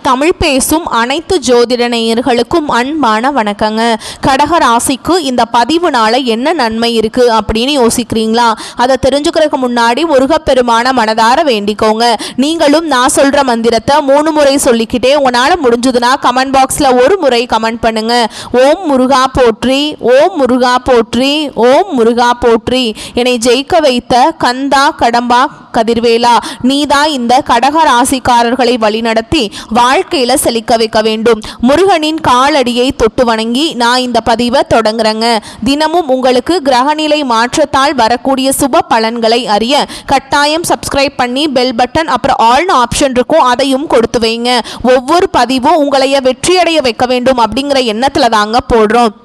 தமிழ் பேசும் அனைத்து ஜோதிட நேயர்களுக்கும் அன்பான வணக்கங்க. கடக ராசிக்கு இந்த பதிவுனால என்ன நன்மை இருக்கு அப்படின்னு யோசிக்கிறீங்களா? அதை தெரிஞ்சுக்கிறதுக்கு முன்னாடி முருகப்பெருமான மனதார வேண்டிக்கோங்க. நீங்களும் நான் சொல்ற மந்திரத்தை 3 முறை சொல்லிக்கிட்டே உங்களால முடிஞ்சதுன்னா கமெண்ட் பாக்ஸ்ல ஒரு முறை கமெண்ட் பண்ணுங்க. ஓம் முருகா போற்றி, ஓம் முருகா போற்றி, ஓம் முருகா போற்றி. என்னை ஜெயிக்க வைத்த கந்தா கடம்பா கதிர்வேலா, நீதான் இந்த கடக ராசிக்காரர்களை வழிநடத்தி வாழ்க்கையில செழிக்க வைக்க வேண்டும். முருகனின் காலடியை தொட்டு வணங்கி நான் இந்த பதிவை தொடங்குறேங்க. தினமும் உங்களுக்கு கிரகநிலை மாற்றத்தால் வரக்கூடிய சுப பலன்களை அறிய கட்டாயம் சப்ஸ்கிரைப் பண்ணி பெல் பட்டன் அப்புறம் ஆல்னு ஆப்ஷன் இருக்கும், அதையும் கொடுத்து வைங்க. ஒவ்வொரு பதிவும் உங்களைய வெற்றியடைய வைக்க வேண்டும் அப்படிங்கிற எண்ணத்துல தாங்க போடுறோம்.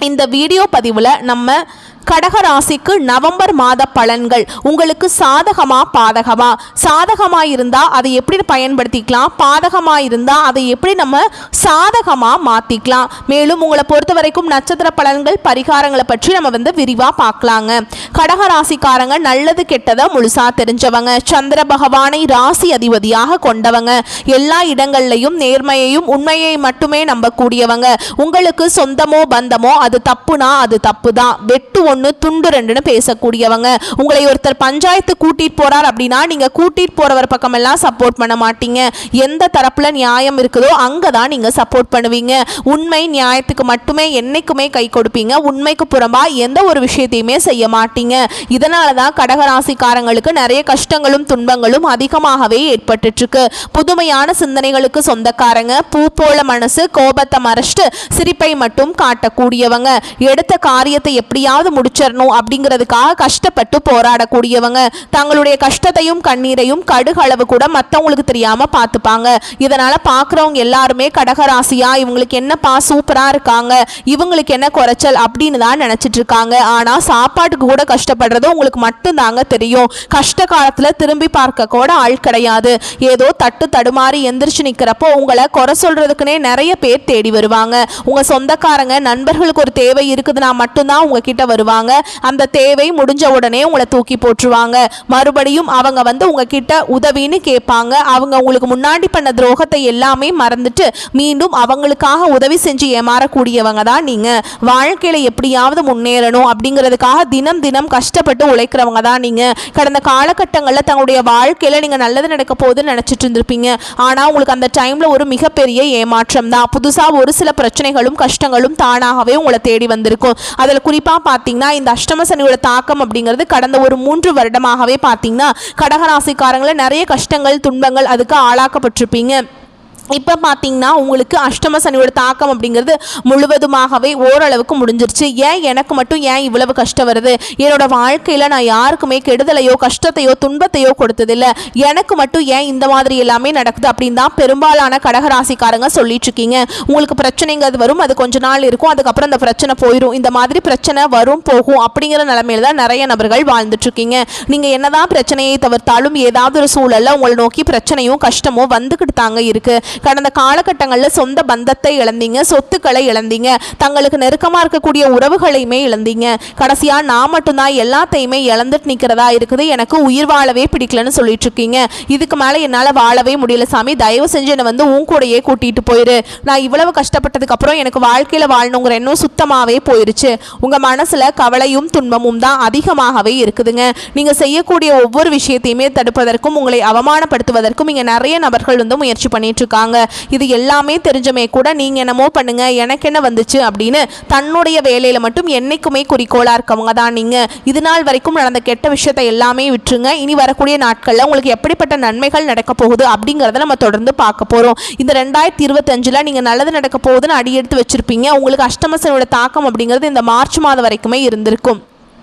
இந்த வீடியோ பதிவில் நம்ம கடக ராசிக்கு நவம்பர் மாத பலன்கள் உங்களுக்கு சாதகமா பாதகமா, சாதகமா இருந்தா அதை எப்படி பயன்படுத்திக்கலாம், பாதகமா இருந்தா அதை எப்படி நம்ம சாதகமா மாத்திக்கலாம், மேலும் உங்களை பொறுத்த வரைக்கும் நட்சத்திர பலன்கள் பரிகாரங்களை பற்றி நம்ம விரிவா பார்க்கலாங்க. கடக ராசிக்காரங்க நல்லது கெட்டதை முழுசா தெரிஞ்சவங்க, சந்திர பகவானை ராசி அதிபதியாக கொண்டவங்க, எல்லா இடங்கள்லையும் நேர்மையையும் உண்மையை மட்டுமே நம்பக்கூடியவங்க. உங்களுக்கு சொந்தமோ பந்தமோ அது தப்புனா அது தப்பு தான், வெட்டு ஒன்று துண்டு ரெண்டுன்னு பேசக்கூடியவங்க. உங்களை ஒருத்தர் பஞ்சாயத்து கூட்டிட்டு போறார் அப்படின்னா நீங்க கூட்டிட்டு போறவர் பக்கம் எல்லாம் சப்போர்ட் பண்ண மாட்டீங்க. எந்த தரப்புல நியாயம் இருக்குதோ அங்கதான் நீங்க சப்போர்ட் பண்ணுவீங்க. உண்மை நியாயத்துக்கு மட்டுமே என்னைக்குமே கை கொடுப்பீங்க. உண்மைக்கு புறம்பா எந்த ஒரு விஷயத்தையுமே செய்ய மாட்டீங்க. இதனாலதான் கடகராசிக்காரங்களுக்கு நிறைய கஷ்டங்களும் துன்பங்களும் அதிகமாகவே ஏற்பட்டு இருக்கு. புதுமையான சிந்தனைகளுக்கு சொந்தக்காரங்க, பூ போல மனசு, கோபத்தை மறைச்சிட்டு சிரிப்பை மட்டும் காட்டக்கூடியவங்க, எடுத்த காரியத்தை எப்படியாவது முடிச்சிடணும் அப்படிங்கிறதுக்காக கஷ்டப்பட்டு போராடக்கூடியவங்க, தங்களுடைய கஷ்டத்தையும் கண்ணீரையும் கடுகளவு கூட மற்றவங்களுக்கு தெரியாம பார்த்துப்பாங்க. இதனால பார்க்குறவங்க எல்லாருமே கடகராசியா இவங்களுக்கு என்னப்பா சூப்பரா இருக்காங்க, இவங்களுக்கு என்ன குறைச்சல் அப்படின்னு தான் நினைச்சிட்டு இருக்காங்க. ஆனா சாப்பாட்டுக்கு கூட கஷ்டப்படுறது உங்களுக்கு மட்டும்தாங்க தெரியும். கஷ்ட காலத்துல திரும்பி பார்க்க கூட ஆள் கிடையாது. ஏதோ தட்டு தடுமாறி எந்திரிச்சு நிக்கிறப்போ உங்களை குறை சொல்றதுக்குன்னே நிறைய பேர் தேடி வருவாங்க. உங்க சொந்தக்காரங்க நண்பர்களுக்கு ஒரு தேவை இருக்குதுன்னா மட்டும்தான் உங்ககிட்ட வருவாங்க. அந்த தேவை முடிஞ்ச உடனே உங்களை தூக்கி போட்டுருவாங்க. மறுபடியும் அவங்க உங்ககிட்ட உதவின்னு கேட்பாங்க. அவங்க உங்களுக்கு முன்னாடி பண்ண துரோகத்தை எல்லாமே மறந்துட்டு மீண்டும் அவங்களுக்காக உதவி செஞ்சு ஏமாறக்கூடியவங்க தான் நீங்க. வாழ்க்கையில எப்படியாவது முன்னேறணும் அப்படிங்கிறதுக்காக தினம் தினம் கஷ்டப்பட்டு உழைக்கிறவங்க தான் நீங்க. கடந்த காலகட்டங்களில் தங்களுடைய வாழ்க்கையில நீங்க நல்லது நடக்க போகுதுன்னு நினைச்சிட்டு இருந்திருப்பீங்க. ஆனா உங்களுக்கு அந்த டைம்ல ஒரு மிகப்பெரிய ஏமாற்றம் தான். புதுசா ஒரு சில பிரச்சனைகளும் கஷ்டங்களும் தானாகவே உங்களை தேடி வந்திருக்கும். அதில் குறிப்பா பார்த்தீங்கன்னா இந்த அஷ்டம சனியோட தாக்கம் அப்படிங்கிறது கடந்த ஒரு 3 வருடமாகவே பார்த்தீங்கன்னா கடகராசிக்காரங்களை நிறைய கஷ்டங்கள் துன்பங்கள் அதுக்கு ஆளாக்கப்பட்டிருப்பீங்க. இப்போ பார்த்தீங்கன்னா உங்களுக்கு அஷ்டம சனியோட தாக்கம் அப்படிங்கிறது முழுவதுமாகவே ஓரளவுக்கு முடிஞ்சிருச்சு. ஏன் எனக்கு மட்டும் ஏன் இவ்வளவு கஷ்டம் வருது, என்னோட வாழ்க்கையில் நான் யாருக்குமே கெடுதலையோ கஷ்டத்தையோ துன்பத்தையோ கொடுத்ததில்லை, எனக்கு மட்டும் ஏன் இந்த மாதிரி எல்லாமே நடக்குது அப்படின்னு தான் பெரும்பாலான கடகராசிக்காரங்க சொல்லிட்டு இருக்கீங்க. உங்களுக்கு பிரச்சனைங்கிறது வரும், அது கொஞ்ச நாள் இருக்கும், அதுக்கப்புறம் அந்த பிரச்சனை போயிடும். இந்த மாதிரி பிரச்சனை வரும் போகும் அப்படிங்கிற நிலைமையில தான் நிறைய நபர்கள் வாழ்ந்துட்டு இருக்கீங்க. நீங்கள் என்னதான் பிரச்சனையை தவிர்த்தாலும் ஏதாவது ஒரு சூழல்ல உங்களை நோக்கி பிரச்சனையும் கஷ்டமும் வந்துக்கிட்டு தாங்க இருக்கு. கடந்த காலகட்டங்களில் சொந்த பந்தத்தை இழந்தீங்க, சொத்துக்களை இழந்தீங்க, தங்களுக்கு நெருக்கமாக இருக்கக்கூடிய உறவுகளையுமே இழந்தீங்க. கடைசியாக நான் மட்டும்தான் எல்லாத்தையுமே இழந்துட்டு நிற்கிறதா இருக்குது, எனக்கு உயிர் வாழவே பிடிக்கலன்னு சொல்லிட்டு இருக்கீங்க. இதுக்கு மேலே என்னால் வாழவே முடியல சாமி, தயவு செஞ்சு என்னை உன் கூடையே கூட்டிகிட்டு போயிரு, நான் இவ்வளவு கஷ்டப்பட்டதுக்கு அப்புறம் எனக்கு வாழ்க்கையில் வாழணுங்கிற எண்ணம் சுத்தமாகவே போயிருச்சு. உங்கள் மனசில் கவலையும் துன்பமும் தான் அதிகமாகவே இருக்குதுங்க. நீங்கள் செய்யக்கூடிய ஒவ்வொரு விஷயத்தையுமே தடுப்பதற்கும் உங்களை அவமானப்படுத்துவதற்கும் இங்கே நிறைய நபர்கள் முயற்சி பண்ணிட்டு இருக்காங்க. இது எல்லாமே தெரிஞ்சமே கூட நீங்க என்னமோ பண்ணுங்க எனக்கு என்ன வந்துச்சு அப்படின்னு தன்னுடைய வேலையில மட்டும் என்னைக்குமே குறிக்கோளா இருக்கவங்க தான் நீங்க. இது நாள் வரைக்கும் நடந்த கெட்ட விஷயத்தை எல்லாமே விட்டுருங்க. இனி வரக்கூடிய நாட்கள்ல உங்களுக்கு எப்படிப்பட்ட நன்மைகள் நடக்க போகுது அப்படிங்கறத நம்ம தொடர்ந்து பார்க்க போறோம். இந்த 2025ல நீங்க நல்லது நடக்க போகுதுன்னு அடி எடுத்து வச்சிருப்பீங்க. உங்களுக்கு அஷ்டம சனியோட தாக்கம் அப்படிங்கிறது இந்த மார்ச் மாதம் வரைக்குமே இருந்திருக்கும்.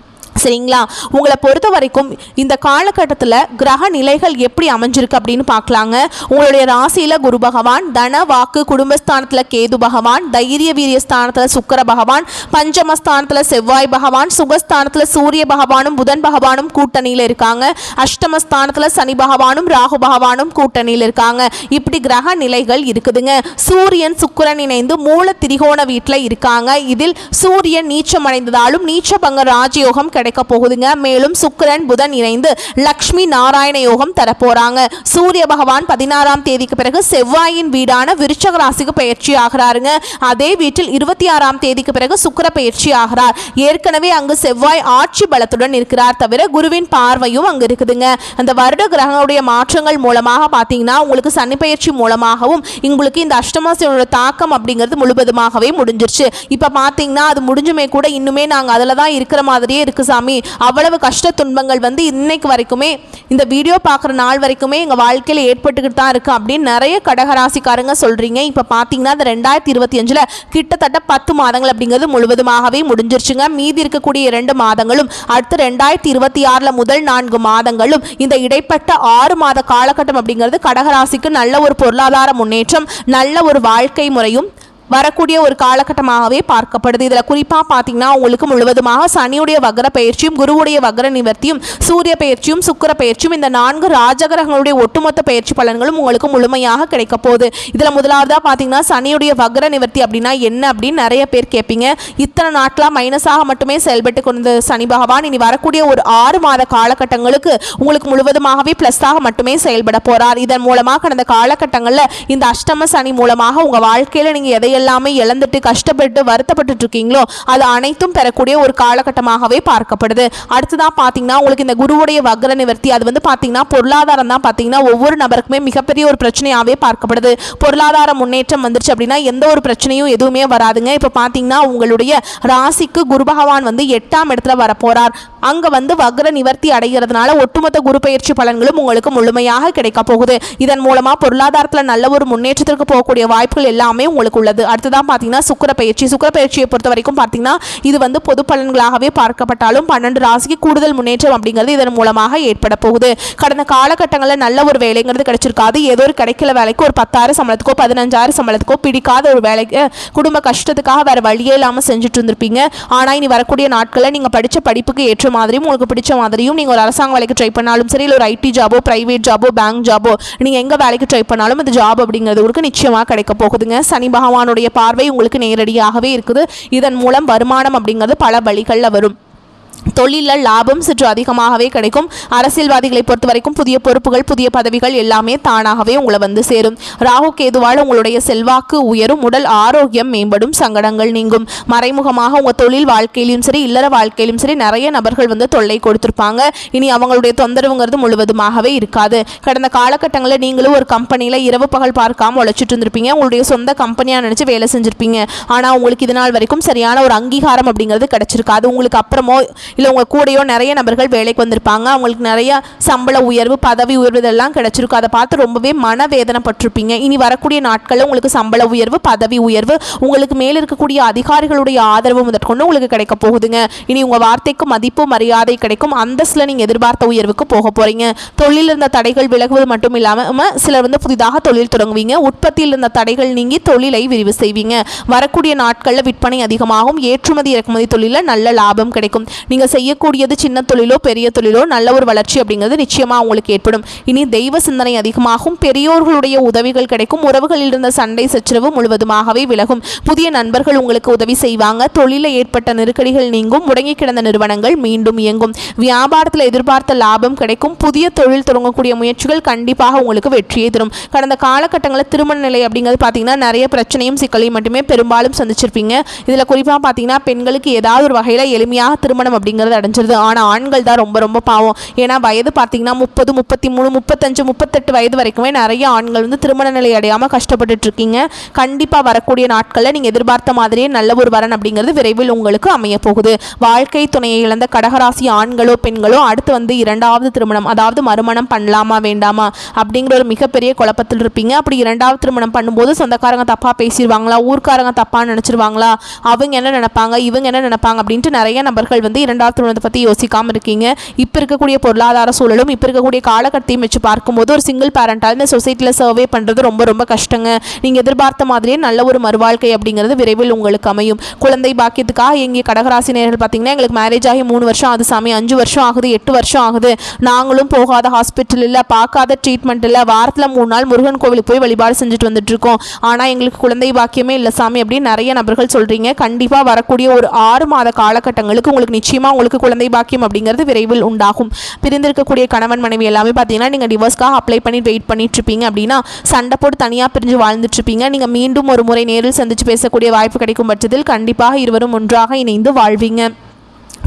சரிங்களா? உங்களை பொறுத்த வரைக்கும் இந்த காலகட்டத்தில் கிரக நிலைகள் எப்படி அமைஞ்சிருக்கு அப்படின்னு பார்க்கலாங்க. உங்களுடைய ராசியில் குரு பகவான், தன வாக்கு குடும்பஸ்தானத்தில் கேது பகவான், தைரிய வீரிய ஸ்தானத்தில் சுக்கிர பகவான், பஞ்சமஸ்தானத்தில் செவ்வாய் பகவான், சுகஸ்தானத்தில் சூரிய பகவானும் புதன் பகவானும் கூட்டணியில் இருக்காங்க. அஷ்டமஸ்தானத்தில் சனி பகவானும் ராகு பகவானும் கூட்டணியில் இருக்காங்க. இப்படி கிரக நிலைகள் இருக்குதுங்க. சூரியன் சுக்கிரன் இணைந்து மூல திரிகோண வீட்டில் இருக்காங்க. இதில் சூரியன் நீச்சம் அடைந்ததாலும் நீச்ச பங்க ராஜயோகம் கிடைக்கும் கிடைக்க போகுதுங்க. மேலும் சுக்கிரன் புதன் இணைந்து லக்ஷ்மி நாராயண யோகம் தரப்போறாங்க. சூரிய பகவான் 16ஆம் தேதிக்கு பிறகு செவ்வாயின் வீடான விருச்சக ராசிக்கு பயிற்சி ஆகிறாருங்க. அதே வீட்டில் 26ஆம் தேதிக்கு பிறகு சுக்கிர பயிற்சி ஆகிறார். ஏற்கனவே அங்கு செவ்வாய் ஆட்சி பலத்துடன் இருக்கிறார். தவிர குருவின் பார்வையும் அங்கு இருக்குதுங்க. அந்த வருட கிரகங்களுடைய மாற்றங்கள் மூலமாக பார்த்தீங்கன்னா உங்களுக்கு சனி பயிற்சி மூலமாகவும் உங்களுக்கு இந்த அஷ்டமாசனோட தாக்கம் அப்படிங்கிறது முழுவதுமாகவே முடிஞ்சிருச்சு. இப்போ பார்த்தீங்கன்னா அது முடிஞ்சுமே கூட இன்னுமே நாங்கள் அதில் தான் இருக்கிற மாதிரியே இருக்கு சாமி, அவ்வளவு கஷ்ட துன்பங்கள் வந்து இன்னைக்கு வரைக்குமே இந்த வீடியோ பார்க்குற நாள் வரைக்குமே எங்கள் வாழ்க்கையில் ஏற்பட்டுக்கிட்டு தான் இருக்கு அப்படின்னு நிறைய கடகராசிக்காரங்க சொல்கிறீங்க. இப்போ பார்த்தீங்கன்னா அந்த 2025 கிட்டத்தட்ட 10 மாதங்கள் அப்படிங்கிறது முழுவதுமாகவே முடிஞ்சிருச்சுங்க. மீதி இருக்கக்கூடிய 2 மாதங்களும் அடுத்து 2026 முதல் 4 மாதங்களும் இந்த இடைப்பட்ட 6 மாத காலகட்டம் அப்படிங்கிறது கடகராசிக்கு நல்ல ஒரு பொருளாதார முன்னேற்றம், நல்ல ஒரு வாழ்க்கை முறையும் வரக்கூடிய ஒரு காலகட்டமாகவே பார்க்கப்படுது. இதில் குறிப்பாக பார்த்தீங்கன்னா உங்களுக்கு முழுவதுமாக சனியுடைய வக்ர பயிற்சியும் குருவுடைய வக்ர நிவர்த்தியும் சூரிய பயிற்சியும் சுக்கிர பயிற்சியும் இந்த 4 ராஜகிரகங்களுடைய ஒட்டுமொத்த பயிற்சி பலன்களும் உங்களுக்கு முழுமையாக கிடைக்க போகுது. இதில் முதலாவதாக பார்த்தீங்கன்னா சனியுடைய வக்ர நிவர்த்தி அப்படின்னா என்ன அப்படின்னு நிறைய பேர் கேட்பீங்க. இத்தனை நாட்களாக மைனஸாக மட்டுமே செயல்பட்டு கொண்ட சனி பகவான் இனி வரக்கூடிய ஒரு 6 மாத காலகட்டங்களுக்கு உங்களுக்கு முழுவதுமாகவே ப்ளஸ்ஸாக மட்டுமே செயல்பட போகிறார். இதன் மூலமாக கடந்த காலகட்டங்களில் இந்த அஷ்டம சனி மூலமாக உங்கள் வாழ்க்கையில் நீங்கள் எதை எல்லாமே இழந்துட்டு கஷ்டப்பட்டு வருத்தப்பட்டு இருக்கீங்களோ அது அனைத்தும் பெறக்கூடிய ஒரு காலகட்டமாகவே பார்க்கப்படுது. அடுத்ததான் பார்த்தீங்கன்னா உங்களுக்கு இந்த குருவுடைய வக்ர நிவர்த்தி அது வந்து பார்த்தீங்கன்னா பொருளாதாரம் தான் பார்த்தீங்கன்னா ஒவ்வொரு நபருக்குமே மிகப்பெரிய ஒரு பிரச்சனையாகவே பார்க்கப்படுது. பொருளாதார முன்னேற்றம் வந்துருச்சு அப்படின்னா எந்த ஒரு பிரச்சனையும் எதுவுமே வராதுங்க. இப்போ பார்த்தீங்கன்னா உங்களுடைய ராசிக்கு குரு பகவான் வந்து 8ஆம் இடத்துல வரப்போறார். அங்கே வந்து வக்ர நிவர்த்தி அடைகிறதுனால ஒட்டுமொத்த குரு பயிற்சி பலன்களும் உங்களுக்கு முழுமையாக கிடைக்க போகுது. இதன் மூலமாக பொருளாதாரத்தில் நல்ல ஒரு முன்னேற்றத்திற்கு போகக்கூடிய வாய்ப்புகள் எல்லாமே உங்களுக்கு உள்ளது. அடுத்ததான் பார்த்தீங்கன்னா சுக்கிர பயிற்சியை பொறுத்த வரைக்கும் பார்த்தீங்கன்னா இது வந்து பொது பலன்களாகவே பார்க்கப்பட்டாலும் 12 ராசிக்கு கூடுதல் முன்னேற்றம் அப்படிங்கிறது இதன் மூலமாக ஏற்பட போகுது. கடந்த காலகட்டங்களில் நல்ல ஒரு வேலைங்கிறது கிடைச்சிருக்காது. ஏதோ ஒரு கிடைக்கல வேலைக்கு ஒரு 10,000 சம்பளத்துக்கோ 15,000 சம்பளத்துக்கோ பிடிக்காத ஒரு வேலைக்கு குடும்ப கஷ்டத்துக்காக வேற வழியே இல்லாமல் செஞ்சுட்டு இருந்திருப்பீங்க. ஆனால் இனி வரக்கூடிய நாட்களில் நீங்கள் படித்த படிப்புக்கு ஏற்ற மாதிரியும் உங்களுக்கு பிடிச்ச மாதிரியும் நீங்கள் ஒரு அரசாங்க வேலைக்கு ட்ரை பண்ணாலும் சரி, இல்லை ஒரு ஐடி ஜாபோ பிரைவேட் ஜாபோ பேங்க் ஜாபோ நீங்கள் எங்கே வேலைக்கு ட்ரை பண்ணாலும் அந்த ஜாப் அப்படிங்கிறது உங்களுக்கு நிச்சயமாக கிடைக்க போகுதுங்க. சனி பகவானுடைய பார்வை உங்களுக்கு நேரடியாகவே இருக்குது. இதன் மூலம் வருமானம் அப்படிங்கிறது பல வழிகளில் வரும். தொழிலில் லாபம் சற்று அதிகமாகவே கிடைக்கும். அரசியல்வாதிகளை பொறுத்த வரைக்கும் புதிய பொறுப்புகள் புதிய பதவிகள் எல்லாமே தானாகவே உங்களை வந்து சேரும். ராகு கேதுவால் உங்களுடைய செல்வாக்கு உயரும், உடல் ஆரோக்கியம் மேம்படும், சங்கடங்கள் நீங்கும். மறைமுகமாக உங்கள் தொழில் வாழ்க்கையிலும் சரி இல்லற வாழ்க்கையிலும் சரி நிறைய நபர்கள் வந்து தொல்லை கொடுத்துருப்பாங்க. இனி அவங்களுடைய தொந்தரவுங்கிறது முழுவதுமாகவே இருக்காது. கடந்த காலகட்டங்களில் நீங்களும் ஒரு கம்பெனியில் இரவு பகல் பார்க்காம உழைச்சிட்டு இருந்திருப்பீங்க. உங்களுடைய சொந்த கம்பெனியாக நினச்சி வேலை செஞ்சுருப்பீங்க. ஆனால் உங்களுக்கு இது நாள் வரைக்கும் சரியான ஒரு அங்கீகாரம் அப்படிங்கிறது கிடைச்சிருக்காது. உங்களுக்கு அப்புறமோ இல்லை உங்கள் கூடையோ நிறைய நபர்கள் வேலைக்கு வந்திருப்பாங்க. அவங்களுக்கு நிறைய சம்பள உயர்வு பதவி உயர்வு இதெல்லாம் கிடைச்சிருக்கும். அதை பார்த்து ரொம்பவே மனவேதனைப்பட்டிருப்பீங்க. இனி வரக்கூடிய நாட்களில் உங்களுக்கு சம்பள உயர்வு பதவி உயர்வு உங்களுக்கு மேல் இருக்கக்கூடிய அதிகாரிகளுடைய ஆதரவு முதற்கொண்டு உங்களுக்கு கிடைக்க போகுதுங்க. இனி உங்கள் வார்த்தைக்கு மதிப்பு மரியாதை கிடைக்கும். அந்தஸ்தில் நீங்கள் எதிர்பார்த்த உயர்வுக்கு போக போகிறீங்க. தொழிலில் இருந்த தடைகள் விலகுவது மட்டும் இல்லாமல் சிலர் வந்து புதிதாக தொழில் தொடங்குவீங்க. உற்பத்தியில் இருந்த தடைகள் நீங்கி தொழிலை விரிவு செய்வீங்க. வரக்கூடிய நாட்களில் விற்பனை அதிகமாகும். ஏற்றுமதி இறக்குமதி தொழிலில் நல்ல லாபம் கிடைக்கும். நீங்கள் செய்யக்கூடியது சின்ன தொழிலோ பெரிய தொழிலோ நல்ல ஒரு வளர்ச்சி அப்படிங்கிறது நிச்சயமாக உங்களுக்கு ஏற்படும். இனி தெய்வ சிந்தனை அதிகமாகும். பெரியோர்களுடைய உதவிகள் கிடைக்கும். உறவுகளில் இருந்த சண்டை சச்சரவு முழுவதுமாகவே விலகும். புதிய நண்பர்கள் உங்களுக்கு உதவி செய்வாங்க. தொழிலில் ஏற்பட்ட நெருக்கடிகள் நீங்கும். முடங்கி கிடந்த நிறுவனங்கள் மீண்டும் இயங்கும். வியாபாரத்தில் எதிர்பார்த்த லாபம் கிடைக்கும். புதிய தொழில் தொடங்கக்கூடிய முயற்சிகள் கண்டிப்பாக உங்களுக்கு வெற்றியை தரும். கடந்த காலகட்டங்களில் திருமண நிலை அப்படிங்கிறது பார்த்தீங்கன்னா நிறைய பிரச்சனையும் சிக்கலையும் மட்டுமே பெரும்பாலும் சந்திச்சிருப்பீங்க. இதில் குறிப்பாக பார்த்தீங்கன்னா பெண்களுக்கு ஏதாவது ஒரு வகையில் எளிமையாக திருமணம் அப்படிங்கிறது அடைஞ்சிருது. ஆனால் ஆண்கள் தான் ரொம்ப ரொம்ப பாவம். ஏன்னா வயது பார்த்தீங்கன்னா 30 33 35 38 வயது வரைக்குமே நிறைய ஆண்கள் வந்து திருமண நிலை அடையாமல் கஷ்டப்பட்டுட்டு இருக்கீங்க. கண்டிப்பாக வரக்கூடிய நாட்களில் நீங்கள் எதிர்பார்த்த மாதிரியே நல்ல ஒரு வரன் அப்படிங்கிறது விரைவில் உங்களுக்கு அமைய போகுது. வாழ்க்கை துணையை இழந்த கடகராசி ஆண்களோ பெண்களோ அடுத்து வந்து 2வது திருமணம் அதாவது மறுமணம் பண்ணலாமா வேண்டாமா அப்படிங்கிற ஒரு மிகப்பெரிய குழப்பத்தில் இருப்பீங்க. அப்படி 2வது திருமணம் பண்ணும்போது சொந்தக்காரங்க தப்பாக பேசிடுவாங்களா, ஊர்க்காரங்க தப்பாக நினச்சிருவாங்களா, அவங்க என்ன நினைப்பாங்க இவங்க என்ன நினைப்பாங்க அப்படின்ட்டு நிறைய நபர்கள் வந்து 2வது திருமணத்தை பற்றி யோசிக்காமல் இருக்கீங்க. இப்போ இருக்கக்கூடிய பொருளாதார சூழலும் இப்போ இருக்கக்கூடிய காலகட்டத்தையும் வச்சு பார்க்கும்போது ஒரு சிங்கிள் பேரண்டால் இந்த சொசைட்டியில் சர்வே பண்ணுறது ரொம்ப ரொம்ப கஷ்டங்க. நீங்கள் எதிர்பார்த்த மாதிரியே நல்ல ஒரு மறுவாழ்க்கை அப்படிங்கிறது விரைவில் உங்களுக்கு அமையும். குழந்தை பாக்கியத்துக்காக எங்கள் கடகராசி நேயர்கள் பார்த்தீங்கன்னா எங்களுக்கு மேரேஜ் ஆகி 3 வருஷம் ஆகுது சாமி, 5 வருஷம் ஆகுது, 8 வருஷம் ஆகுது, நாங்களும் போகாத ஹாஸ்பிட்டல் இல்லை, பார்க்காத ட்ரீட்மெண்ட் இல்லை, வாரத்தில் 3 நாள் முருகன் கோவிலுக்கு போய் வழிபாடு செஞ்சுட்டு வந்துட்டு இருக்கோம், ஆனால் எங்களுக்கு குழந்தை பாக்கியமே இல்லை சாமி அப்படின்னு நிறைய நபர்கள் சொல்கிறீங்க. கண்டிப்பாக வரக்கூடிய ஒரு 6 மாத காலகட்டங்களுக்கு உங்களுக்கு நிச்சயமாக நிச்சயமாக உங்களுக்கு குழந்தை பாக்கியம் அப்படிங்கிறது விரைவில் உண்டாகும். பிரிந்திருக்கக்கூடிய கணவன் மனைவி எல்லாமே பார்த்தீங்கன்னா நீங்கள் டிவோர்ஸ்க்காக அப்ளை பண்ணி வெயிட் பண்ணிட்டு இருப்பீங்க அப்படின்னா சண்டை போட்டு தனியாக பிரிஞ்சு வாழ்ந்துட்டு இருப்பீங்க. நீங்கள் மீண்டும் ஒரு முறை நேரில் சந்தித்து பேசக்கூடிய வாய்ப்பு கிடைக்கும் பட்சத்தில் கண்டிப்பாக இருவரும் ஒன்றாக இணைந்து வாழ்வீங்க.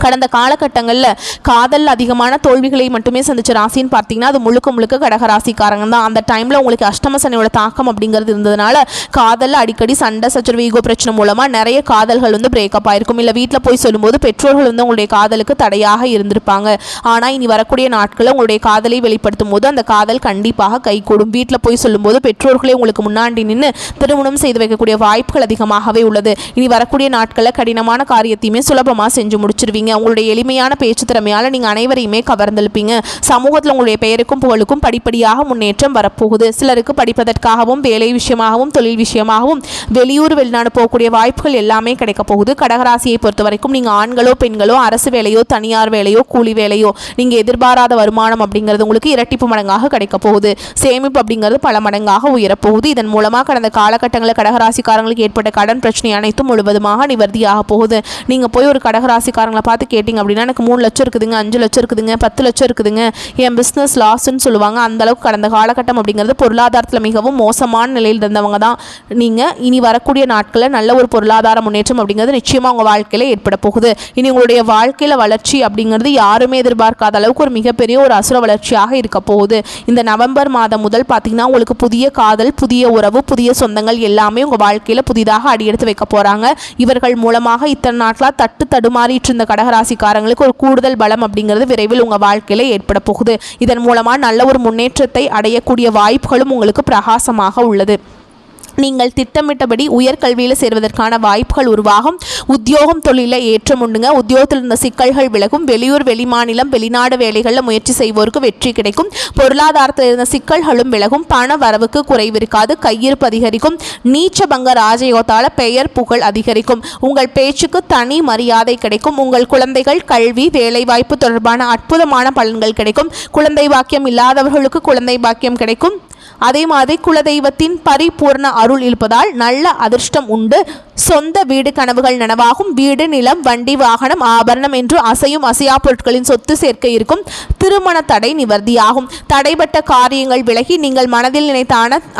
கடந்த காலகட்டங்களில் காதல் அதிகமான தோல்விகளை மட்டுமே சந்திச்ச ராசின்னு பார்த்தீங்கன்னா அது முழுக்க முழுக்க கடகராசிக்காரங்க தான். அந்த டைமில் உங்களுக்கு அஷ்டம சனியோட தாக்கம் அப்படிங்கிறது இருந்ததுனால காதலில் அடிக்கடி சண்டை சச்சரவு ஈகோ பிரச்சனை மூலமாக நிறைய காதல்கள் பிரேக்கப் ஆயிருக்கும். இல்லை வீட்டில் போய் சொல்லும்போது பெற்றோர்கள் உங்களுடைய காதலுக்கு தடையாக இருந்திருப்பாங்க. ஆனால் இனி வரக்கூடிய நாட்களில் உங்களுடைய காதலை வெளிப்படுத்தும் போது அந்த காதல் கண்டிப்பாக கைகூடும். வீட்டில் போய் சொல்லும்போது பெற்றோர்களே உங்களுக்கு முன்னாடி நின்று திருமணம் செய்து வைக்கக்கூடிய வாய்ப்புகள் அதிகமாகவே உள்ளது. இனி வரக்கூடிய நாட்களில் கடினமான காரியத்தையுமே சுலபமாக செஞ்சு முடிச்சிருவீங்க. உங்களுடைய எளிமையான பேச்சு திறமையால் நீங்கள் அனைவரையுமே கவர்ந்தெழுப்பீங்க. சமூகத்தில் உங்களுடைய பெயருக்கும் புகழுக்கும் படிப்படியாக முன்னேற்றம் வரப்போகுது. சிலருக்கு படிப்பதற்காகவும் வேலை விஷயமாகவும் தொழில் விஷயமாகவும் வெளியூர் வெளிநாடு போகக்கூடிய வாய்ப்புகள் எல்லாமே கிடைக்க போகுது. கடகராசியை பொறுத்த வரைக்கும் நீங்கள் ஆண்களோ பெண்களோ அரசு வேலையோ தனியார் வேலையோ கூலி வேலையோ நீங்கள் எதிர்பாராத வருமானம் அப்படிங்கிறது உங்களுக்கு இரட்டிப்பு மடங்காக கிடைக்க போகுது. சேமிப்பு அப்படிங்கிறது பல மடங்காக உயரப்போகுது. இதன் மூலமாக கடந்த காலகட்டங்களில் கடகராசிக்காரங்களுக்கு ஏற்பட்ட கடன் பிரச்சனை அனைத்தும் முழுவதுமாக நிவர்த்தியாக போகுது. நீங்கள் போய் ஒரு கடகராசிக்காரங்களை பார்த்து கேட்டிங்க அப்படின்னா எனக்கு 3 லட்சம் இருக்குதுங்க, 5 லட்சம் இருக்குதுங்க, 10 லட்சம் இருக்குதுங்க, என் பிஸ்னஸ் லாஸ்ன்னு சொல்லுவாங்க. அந்தளவுக்கு கடந்த காலகட்டம் அப்படிங்கிறது பொருளாதாரத்தில் மிகவும் மோசமான நிலையில் இருந்தவங்க தான் நீங்கள். இனி வரக்கூடிய நாட்களில் நல்ல ஒரு பொருளாதார முன்னேற்றம் அப்படிங்கிறது நிச்சயமாக உங்கள் வாழ்க்கையில் ஏற்பட போகுது. இனி உங்களுடைய வாழ்க்கையில் வளர்ச்சி அப்படிங்கிறது யாருமே எதிர்பார்க்காத அளவுக்கு ஒரு மிகப்பெரிய ஒரு அசுர வளர்ச்சியாக இருக்க போகுது. இந்த நவம்பர் மாதம் முதல் பார்த்தீங்கன்னா உங்களுக்கு புதிய காதல், புதிய உறவு, புதிய சொந்தங்கள் எல்லாமே உங்கள் வாழ்க்கையில் புதிதாக அடியெடுத்து வைக்க போகிறாங்க. இவர்கள் மூலமாக இத்தனை நாட்களாக தடுமாறிட்டு இருந்த கடகராசிக்காரங்களுக்கு ஒரு கூடுதல் பலம் அப்படிங்கிறது விரைவில் உங்கள் வாழ்க்கையில் ஏற்பட போகுது. இதன் மூலமாக நல்ல ஒரு முன்னேற்றத்தை அடையக்கூடிய வாய்ப்புகளும் உங்களுக்கு பிரகாசமாக உள்ளது. நீங்கள் திட்டமிட்டபடி உயர்கல்வியில் சேர்வதற்கான வாய்ப்புகள் உருவாகும். உத்தியோகம் தொழிலில் ஏற்றம் உண்டுங்க. உத்தியோகத்தில் இருந்த சிக்கல்கள் விலகும். வெளியூர் வெளிமாநிலம் வெளிநாடு வேலைகளில் முயற்சி செய்வோருக்கு வெற்றி கிடைக்கும். பொருளாதாரத்தில் இருந்த சிக்கல்களும் விலகும். பண வரவுக்கு குறைவு இருக்காது. கையிருப்பு அதிகரிக்கும். நீச்சபங்க ராஜயோகத்தால் பெயர் புகழ் அதிகரிக்கும். உங்கள் பேச்சுக்கு தனி மரியாதை கிடைக்கும். உங்கள் குழந்தைகள் கல்வி வேலைவாய்ப்பு தொடர்பான அற்புதமான பலன்கள் கிடைக்கும். குழந்தை பாக்கியம் இல்லாதவர்களுக்கு குழந்தை பாக்கியம் கிடைக்கும். அதே மாதிரி குலதெய்வத்தின் பரிபூர்ண அருள் இருப்பதால் நல்ல அதிர்ஷ்டம் உண்டு. சொந்த வீடு கனவுகள் நனவாகும். வீடு நிலம் வண்டி வாகனம் ஆபரணம் என்று அசையும் அசையா பொருட்களின் சொத்து சேர்க்கை இருக்கும். திருமண தடை நிவர்த்தியாகும். தடைபட்ட காரியங்கள் விலகி நீங்கள் மனதில் நினைத்த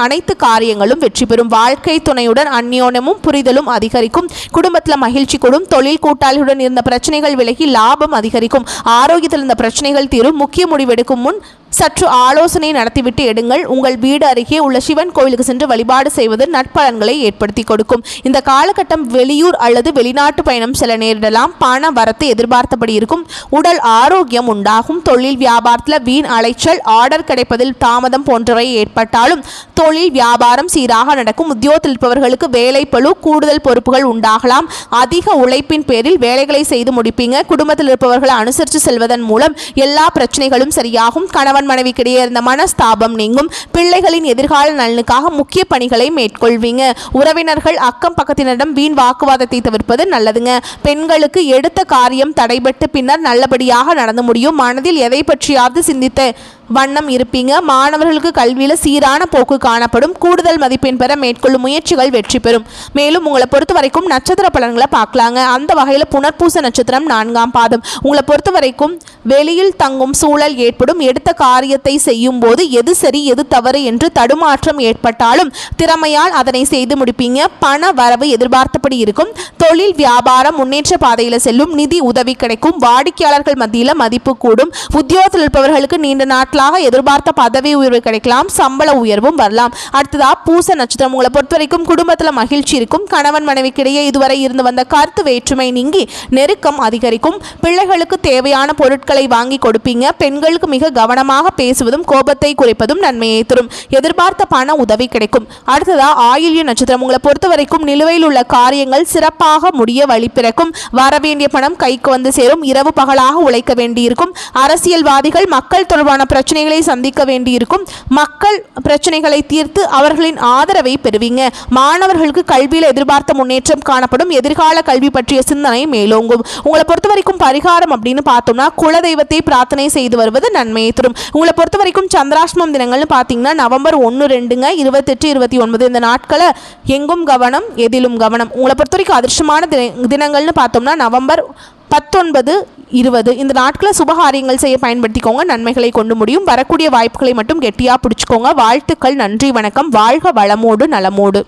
அனைத்து காரியங்களும் வெற்றி பெறும். வாழ்க்கை துணையுடன் அந்யோன்யமும் புரிதலும் அதிகரிக்கும். குடும்பத்தில் மகிழ்ச்சி கூடும். தொழில் கூட்டாளியுடன் இருந்த பிரச்சனைகள் விலகி லாபம் அதிகரிக்கும். ஆரோக்கியத்தில் இருந்த பிரச்சனைகள் தீரும். முக்கிய முடிவெடுக்கும் முன் சற்று ஆலோசனை நடத்திவிட்டு எடுங்கள். உங்கள் வீடு அருகே உள்ள சிவன் கோயிலுக்கு சென்று வழிபாடு செய்வது நற்பலன்களை ஏற்படுத்தி கொடுக்கும். இந்த காலகட்டம் வெளியூர் அல்லது வெளிநாட்டு பயணம் செல்ல நேரிடலாம். பண வரத்து எதிர்பார்த்தபடி இருக்கும். உடல் ஆரோக்கியம் உண்டாகும். தொழில் வியாபாரத்தில் வீண் அலைச்சல், ஆர்டர் கிடைப்பதில் தாமதம் போன்றவை ஏற்பட்டாலும் தொழில் வியாபாரம் சீராக நடக்கும். உத்தியோகத்தில் இருப்பவர்களுக்கு வேலை பளு, கூடுதல் பொறுப்புகள் உண்டாகலாம். அதிக உழைப்பின் பேரில் வேலைகளை செய்து முடிப்பீங்க. குடும்பத்தில் இருப்பவர்களை அனுசரித்து செல்வதன் மூலம் எல்லா பிரச்சனைகளும் சரியாகும். கணவன் மனைவிக்கிடையே இருந்த மனஸ்தாபம் நீங்கும். பிள்ளைகளின் எதிர்கால நலனுக்காக முக்கிய பணிகளை மேற்கொள்வீங்க. உறவினர்கள் அக்கம் பக்கத்தினரிடம் வீண் வாக்குவாதத்தை தவிர்ப்பது நல்லதுங்க. பெண்களுக்கு எடுத்த காரியம் தடைபட்டு பின்னர் நல்லபடியாக நடந்து முடியும். மனதில் எதை பற்றியாவது சிந்தித்த வண்ணம் இருப்பீங்க. மாணவர்களுக்கு கல்வியில் சீரான போக்கு காணப்படும். கூடுதல் மதிப்பெண் பெற மேற்கொள்ளும் முயற்சிகள் வெற்றி பெறும். மேலும் உங்களை பொறுத்த வரைக்கும் நட்சத்திர பலன்களை பார்க்கலாங்க. அந்த வகையில் புனர்பூச நட்சத்திரம் 4ஆம் பாதம். உங்களை பொறுத்த வரைக்கும் வெளியில் தங்கும் சூழல் ஏற்படும். எடுத்த காரியத்தை செய்யும் போது எது சரி எது தவறு என்று தடுமாற்றம் ஏற்பட்டாலும் திறமையால் அதனை செய்து முடிப்பீங்க. பண வரவு எதிர்பார்த்தபடி இருக்கும். தொழில் வியாபாரம் முன்னேற்ற பாதையில் செல்லும். நிதி உதவி கிடைக்கும். வாடிக்கையாளர்கள் மத்தியில் மதிப்பு கூடும். உத்தியோகத்தில் இருப்பவர்களுக்கு நீண்ட நாட்கள் எதிர்பார்த்த பதவி உயர்வு கிடைக்கலாம். சம்பள உயர்வும் வரலாம். அடுத்ததா பூச நட்சத்திரம். உங்களை பொறுத்த வரைக்கும் குடும்பத்தில் மகிழ்ச்சி இருக்கும். கணவன் மனைவிக்கிடையே இதுவரை இருந்து வந்த கருத்து வேற்றுமை நீங்கி நெருக்கம் அதிகரிக்கும். பிள்ளைகளுக்கு தேவையான பொருட்களை வாங்கி கொடுப்பீங்க. பெண்களுக்கு மிக கவனமாக பேசுவதும் கோபத்தை குறைப்பதும் நன்மையை தரும். எதிர்பார்த்த பண உதவி கிடைக்கும். அடுத்ததா ஆயில்ய நட்சத்திரம். உங்களை பொறுத்த வரைக்கும் நிலுவையில் உள்ள காரியங்கள் சிறப்பாக முடிய வழி பிறக்கும். வரவேண்டிய பணம் கைக்கு வந்து சேரும். இரவு பகலாக உழைக்க வேண்டியிருக்கும். அரசியல்வாதிகள் மக்கள் தொடர்பான பிரச்சனைகளை சந்திக்க வேண்டியிருக்கும். மக்கள் பிரச்சனைகளை தீர்த்து அவர்களின் ஆதரவை பெறுவீங்க. மாணவர்களுக்கு கல்வியில் எதிர்பார்த்த முன்னேற்றம் காணப்படும். எதிர்கால கல்வி பற்றிய சிந்தனை மேலோங்கும். உங்களை பொறுத்த வரைக்கும் பரிகாரம் அப்படின்னு பார்த்தோம்னா குலதெய்வத்தை பிரார்த்தனை செய்து வருவது நன்மையை தரும். உங்களை பொறுத்த வரைக்கும் சந்திராஷ்டமம் தினங்கள்னு பார்த்தீங்கன்னா நவம்பர் 1, 2, 28, 29 இந்த நாட்களை எங்கும் கவனம் எதிலும் கவனம். உங்களை பொறுத்த வரைக்கும் அதிர்ஷ்டமான தினங்கள்னு பார்த்தோம்னா நவம்பர் 19, 20 இந்த நாட்களை சுபகாரியங்கள் செய்ய பயன்படுத்திக்கோங்க. நன்மைகளை கொண்டு முடியும். வரக்கூடிய வாய்ப்புகளை மட்டும் கெட்டியாக பிடிச்சிக்கோங்க. வாழ்த்துக்கள். நன்றி, வணக்கம். வாழ்க வளமோடு நலமோடு.